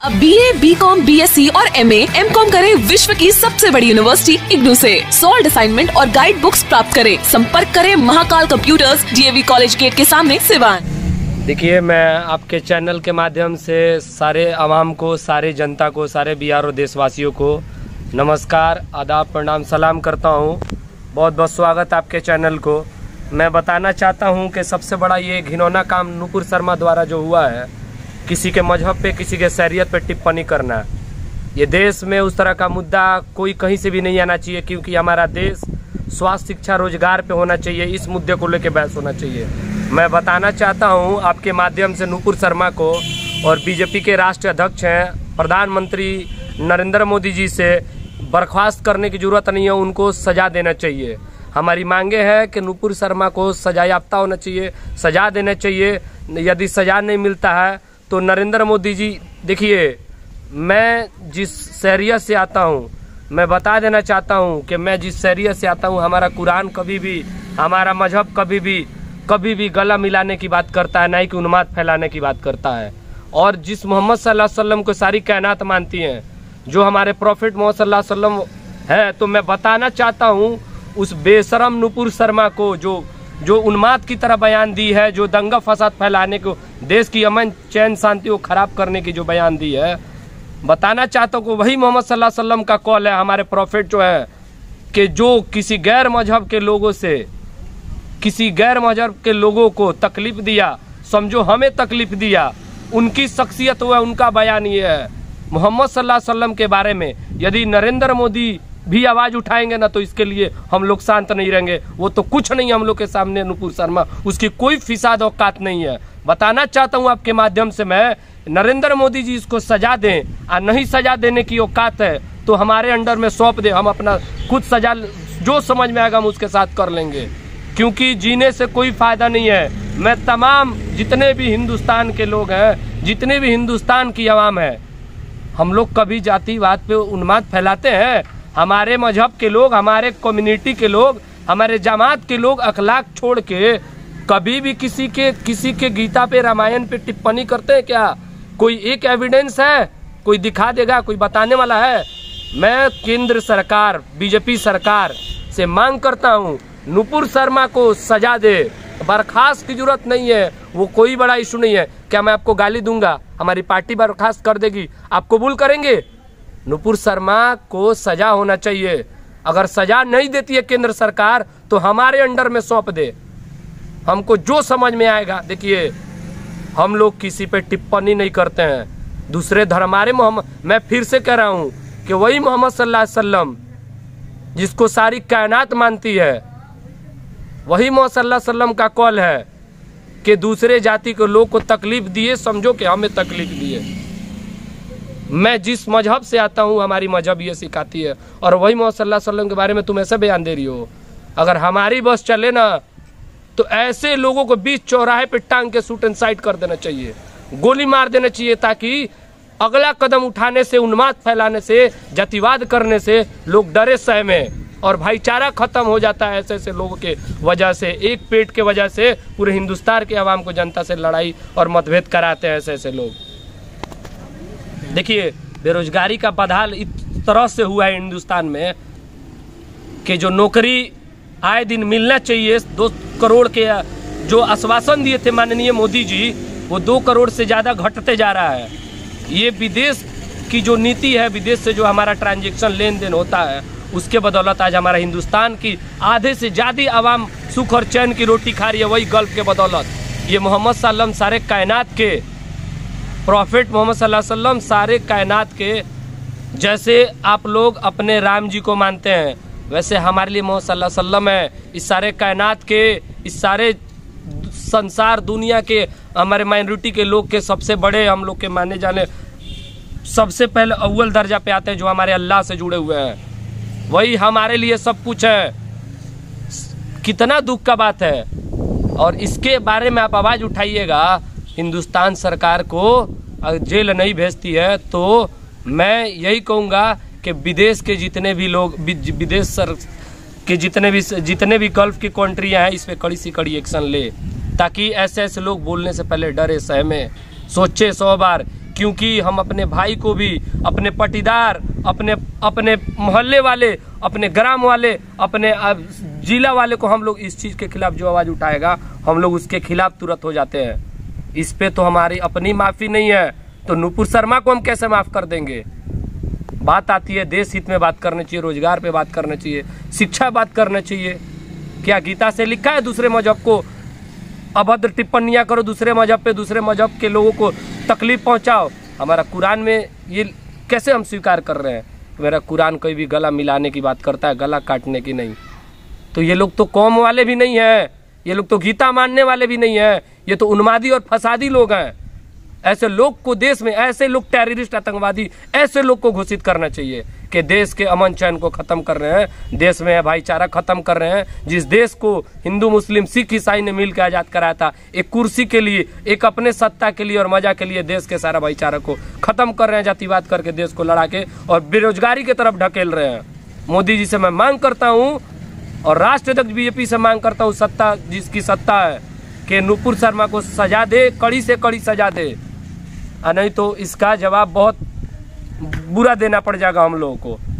अब BA, BCom, BSc और MA, MCom करें विश्व की सबसे बड़ी यूनिवर्सिटी इग्नू से। सॉल्ड असाइनमेंट और गाइड बुक्स प्राप्त करें। संपर्क करें Mahakal computers, DAV college gate के सामने, सिवान। देखिए, मैं आपके चैनल के माध्यम से सारे आवाम को, सारे जनता को, सारे बिहार और देशवासियों को नमस्कार, आदाब, प्रणाम, सलाम करता हूँ। बहुत बहुत स्वागत आपके चैनल को। मैं बताना चाहता हूँ कि सबसे बड़ा ये घिनौना काम नुपुर शर्मा द्वारा जो हुआ है, किसी के मजहब पे, किसी के शरीयत पे टिप्पणी करना, ये देश में उस तरह का मुद्दा कोई कहीं से भी नहीं आना चाहिए, क्योंकि हमारा देश स्वास्थ्य, शिक्षा, रोजगार पे होना चाहिए। इस मुद्दे को लेकर बहस होना चाहिए। मैं बताना चाहता हूं आपके माध्यम से नुपुर शर्मा को और बीजेपी के राष्ट्रीय अध्यक्ष हैं प्रधानमंत्री नरेंद्र मोदी जी से बर्खास्त करने की जरूरत नहीं है, उनको सजा देना चाहिए। हमारी मांगे हैं कि नुपुर शर्मा को सजा याफ्ता होना चाहिए, सजा देना चाहिए। यदि सजा नहीं मिलता है तो नरेंद्र मोदी जी, देखिए, मैं जिस शहरियत से आता हूँ, मैं बता देना चाहता हूँ कि मैं जिस शहरियत से आता हूँ, हमारा कुरान कभी भी, हमारा मजहब कभी भी गला मिलाने की बात करता है, ना ही कि उन्माद फैलाने की बात करता है। और जिस मोहम्मद सल्लल्लाहु अलैहि वसल्लम को सारी कायनात मानती हैं, जो हमारे प्रॉफिट मोहम्मद सल्लल्लाहु अलैहि वसल्लम है, तो मैं बताना चाहता हूँ उस बेशरम नुपुर शर्मा को, जो उन्माद की तरह बयान दी है, जो दंगा फसाद फैलाने को, देश की अमन चैन शांति को खराब करने की जो बयान दी है, बताना चाहता हूँ वही मोहम्मद सल्लल्लाहु अलैहि वसल्लम का कॉल है, हमारे प्रॉफिट जो है, कि जो किसी गैर मजहब के लोगों से, किसी गैर मजहब के लोगों को तकलीफ दिया, समझो हमें तकलीफ दिया, उनकी शख्सियत हुआ, उनका बयान ये है। मोहम्मद सल्लल्लाहु अलैहि वसल्लम के बारे में यदि नरेंद्र मोदी भी आवाज उठाएंगे ना, तो इसके लिए हम लोग शांत नहीं रहेंगे। वो तो कुछ नहीं हम लोग के सामने नुपुर शर्मा, उसकी कोई फिसाद औकात नहीं है। बताना चाहता हूँ आपके माध्यम से मैं, नरेंद्र मोदी जी इसको सजा दें, और नहीं सजा देने की औकात है तो हमारे अंडर में सौंप दे, हम अपना खुद सजा जो समझ में आएगा हम उसके साथ कर लेंगे, क्योंकि जीने से कोई फायदा नहीं है। मैं तमाम जितने भी हिंदुस्तान के लोग हैं, जितने भी हिंदुस्तान की आवाम है, हम लोग कभी जातिवाद पे उन्माद फैलाते हैं? हमारे मजहब के लोग, हमारे कम्युनिटी के लोग, हमारे जमात के लोग अखलाक छोड़ के कभी भी किसी के गीता पे, रामायण पे टिप्पणी करते हैं क्या? कोई एक एविडेंस है? कोई दिखा देगा? कोई बताने वाला है? मैं केंद्र सरकार, बीजेपी सरकार से मांग करता हूँ, नुपुर शर्मा को सजा दे, बर्खास्त की जरूरत नहीं है, वो कोई बड़ा इशू नहीं है। क्या मैं आपको गाली दूंगा, हमारी पार्टी बर्खास्त कर देगी, आप कबूल करेंगे? नुपुर शर्मा को सजा होना चाहिए। अगर सजा नहीं देती है केंद्र सरकार, तो हमारे अंडर में सौंप दे, हमको जो समझ में आएगा। देखिए, हम लोग किसी पे टिप्पणी नहीं करते हैं, दूसरे धर्म, हमारे मोहम्मद, मैं फिर से कह रहा हूं कि वही मोहम्मद सल्लल्लाहु अलैहि वसल्लम जिसको सारी कायनात मानती है, वही मोहम्मद सल्लल्लाहु अलैहि वसल्लम का कॉल है कि दूसरे जाति के लोग को तकलीफ दिए, समझो कि हमें तकलीफ दिए। मैं जिस मजहब से आता हूँ, हमारी मजहब ये सिखाती है, और वही मोहम्मद सल्लल्लाहु अलैहि वसल्लम के बारे में तुम ऐसे बयान दे रही हो। अगर हमारी बस चले ना, तो ऐसे लोगों को बीच चौराहे पे टांग के शूट एंड साइड कर देना चाहिए, गोली मार देना चाहिए, ताकि अगला कदम उठाने से, उन्माद फैलाने से, जातिवाद करने से लोग डरे सहमे, और भाईचारा खत्म हो जाता है ऐसे ऐसे लोगों के वजह से। एक पेट के वजह से पूरे हिंदुस्तान के आवाम को, जनता से लड़ाई और मतभेद कराते हैं ऐसे ऐसे लोग। देखिए, बेरोजगारी का बदहाल इस तरह से हुआ है हिंदुस्तान में कि जो नौकरी आए दिन मिलना चाहिए, 2 करोड़ के जो आश्वासन दिए थे माननीय मोदी जी, वो 2 करोड़ से ज़्यादा घटते जा रहा है। ये विदेश की जो नीति है, विदेश से जो हमारा ट्रांजैक्शन लेन देन होता है, उसके बदौलत आज हमारा हिंदुस्तान की आधे से ज़्यादा आवाम सुख और चैन की रोटी खा रही है, वही गल्फ के बदौलत। ये मोहम्मद सल्लल्लाहु अलैहि वसल्लम सारे कायनात के प्रॉफिट, मोहम्मद सल्लल्लाहु अलैहि वसल्लम सारे कायनात के, जैसे आप लोग अपने राम जी को मानते हैं, वैसे हमारे लिए मोहम्मद सल्लल्लाहु अलैहि वसल्लम है। इस सारे कायनात के, इस सारे संसार दुनिया के, हमारे माइनॉरिटी के लोग के सबसे बड़े, हम लोग के माने जाने सबसे पहले अव्वल दर्जा पे आते हैं, जो हमारे अल्लाह से जुड़े हुए हैं, वही हमारे लिए सब कुछ है। कितना दुख का बात है। और इसके बारे में आप आवाज़ उठाइएगा। हिंदुस्तान सरकार को जेल नहीं भेजती है, तो मैं यही कहूँगा कि विदेश के जितने भी लोग, विदेश के जितने भी गल्फ की कंट्रियाँ हैं, इस पर कड़ी से कड़ी एक्शन ले, ताकि ऐसे ऐसे लोग बोलने से पहले डरे सहमे, सोचे 100 बार क्योंकि हम अपने भाई को भी, अपने पटीदार, अपने मोहल्ले वाले, अपने ग्राम वाले, अपने जिला वाले को हम लोग इस चीज़ के खिलाफ जो आवाज़ उठाएगा हम लोग उसके खिलाफ तुरंत हो जाते हैं। इस पे तो हमारी अपनी माफ़ी नहीं है, तो नुपुर शर्मा को हम कैसे माफ़ कर देंगे। बात आती है देश हित में बात करनी चाहिए, रोजगार पे बात करनी चाहिए, शिक्षा बात करनी चाहिए। क्या गीता से लिखा है दूसरे मजहब को अभद्र टिप्पणियाँ करो, दूसरे मजहब पे, दूसरे मजहब के लोगों को तकलीफ पहुँचाओ? हमारा कुरान में ये कैसे हम स्वीकार कर रहे हैं? मेरा कुरान कोई भी गला मिलाने की बात करता है, गला काटने की नहीं। तो ये लोग तो कौम वाले भी नहीं हैं, ये लोग तो गीता मानने वाले भी नहीं हैं, ये तो उन्मादी और फसादी लोग हैं। ऐसे लोग को देश में, ऐसे लोग टेररिस्ट, आतंकवादी, ऐसे लोग को घोषित करना चाहिए कि देश के अमन चैन को खत्म कर रहे हैं, देश में भाईचारा खत्म कर रहे हैं। जिस देश को हिंदू, मुस्लिम, सिख, ईसाई ने मिलकर आजाद कराया था, एक कुर्सी के लिए, एक अपने सत्ता के लिए और मजा के लिए देश के सारा भाईचारा को खत्म कर रहे हैं, जातिवाद करके देश को लड़ा के और बेरोजगारी की तरफ ढकेल रहे हैं। मोदी जी से मैं मांग करता हूँ और राष्ट्राध्यक्ष बीजेपी से मांग करता हूँ, सत्ता जिसकी सत्ता है, कि नुपुर शर्मा को सजा दे, कड़ी से कड़ी सजा दे, नहीं तो इसका जवाब बहुत बुरा देना पड़ जाएगा हम लोगों को।